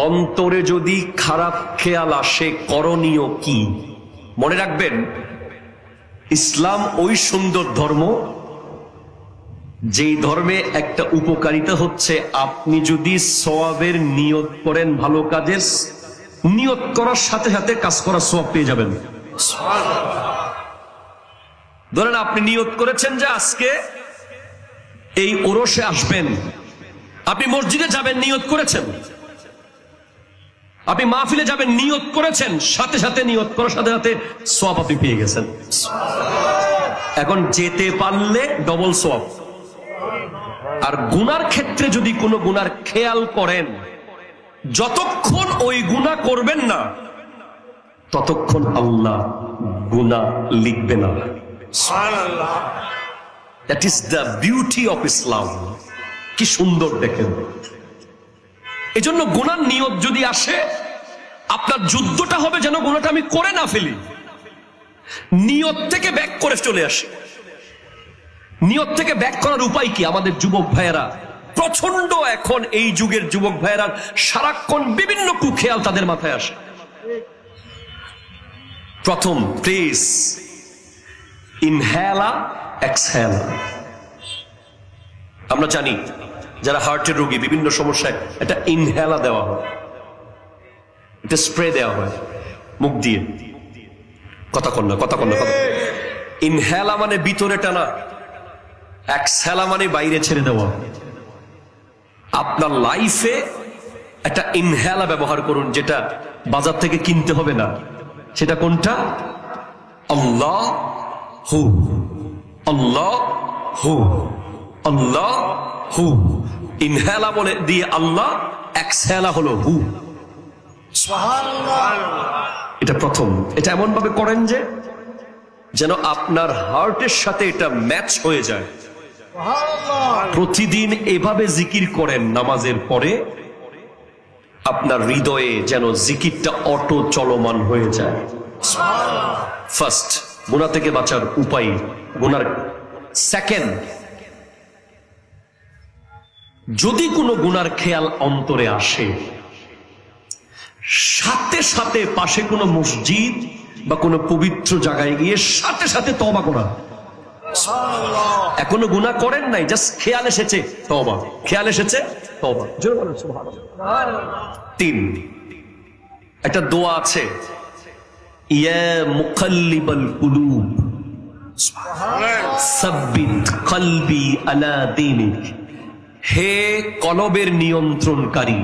অন্তরে যদি খারাপ খেয়াল আসে করণীয় কি? মনে রাখবেন, ইসলাম ওই সুন্দর ধর্ম যেই ধর্মে একটা উপকারিতা হচ্ছে, আপনি যদি সওয়াবের নিয়ত করেন, ভালো কাজের নিয়ত করার সাথে সাথে কাজ করার সওয়াব পেয়ে যাবেন। ধরেন আপনি নিয়ত করেছেন যে আজকে এই ওরসে আসবেন, আপনি মসজিদে যাবেন, নিয়ত করেছেন, আপনি মাহফিলে যাবেন, নিয়ত করেছেন, সাথে সাথে নিয়ত করার সাথে সাথে সওয়াব আপনি পেয়ে গেছেন। এখন যেতে পারলে ডবল সওয়াব। আর গুনার ক্ষেত্রে যদি কোনো গুনার খেয়াল করেন, যতক্ষণ ওই গুনাহ করবেন না ততক্ষণ আল্লাহ গুনাহ লিখবে না। সুবহানাল্লাহ। That is the beauty of Islam. কি সুন্দর দেখেন। এজন্য গুনার নিয়ত যদি আসে, আপনার যুদ্ধটা হবে যেন গুনাহটা আমি করে না ফেলি, নিয়ত থেকে ব্যাক করে চলে আসে। নিয়ত থেকে ব্যাক করার উপায় কি? আমাদের যুবক ভাইয়েরা প্রচন্ড, এখন এই যুগের যুবক ভাইয়েরা সারাক্ষণ বিভিন্ন কুখেয়াল তাদের মাথায় আসে। প্রথম, প্লিজ ইনহেলা এক্সহেলা। আমরা জানি যারা হার্টের রোগী, বিভিন্ন সমস্যায় এটা ইনহেলা দেওয়া হয়, এটা স্প্রে দেওয়া হয় মুখ দিয়ে। কথা কন না, কথা কন না। ইনহেলা মানে ভিতরে টানা, এক্সহেলা মানে বাইরে ছেড়ে দেওয়া। আপনার লাইফে একটা ইনহেলা ব্যবহার করুন, যেটা বাজার থেকে কিনতে হবে না। সেটা কোনটা? আল্লাহ হু, আল্লাহ হু, আল্লাহ হু। ইনহেলা বলে দিয়ে আল্লাহ, এক্সহেলা হলো হু। এটা প্রথম। এটা এমন ভাবে করেন যে যেন আপনার হার্টের সাথে এটা ম্যাচ হয়ে যায়। প্রতিদিন এভাবে জিকির করেন নামাজের পরে, আপনার হৃদয়ে যেন জিকিরটা অটো চলমান হয়ে যায়। ফার্স্ট, গুনাহ থেকে বাঁচার উপায় গুনার। সেকেন্ড, যদি কোনো গুনার খেয়াল অন্তরে আসে, সাথে সাথে পাশে কোনো মসজিদ বা কোনো পবিত্র জায়গায় গিয়ে সাথে সাথে তওবা করা। এখনো গুনাহ করেন নাই, জাস্ট খেয়াল এসেছে তওবা, খেয়াল এসেছে তওবা। জোরে বলেন সুবহানাল্লাহ। 3, একটা দোয়া আছে, ইয়া মুকাল্লিবাল কুলুব সাব্বিত কলবি আলা দীনিক। হে কলবের নিয়ন্ত্রণকারী,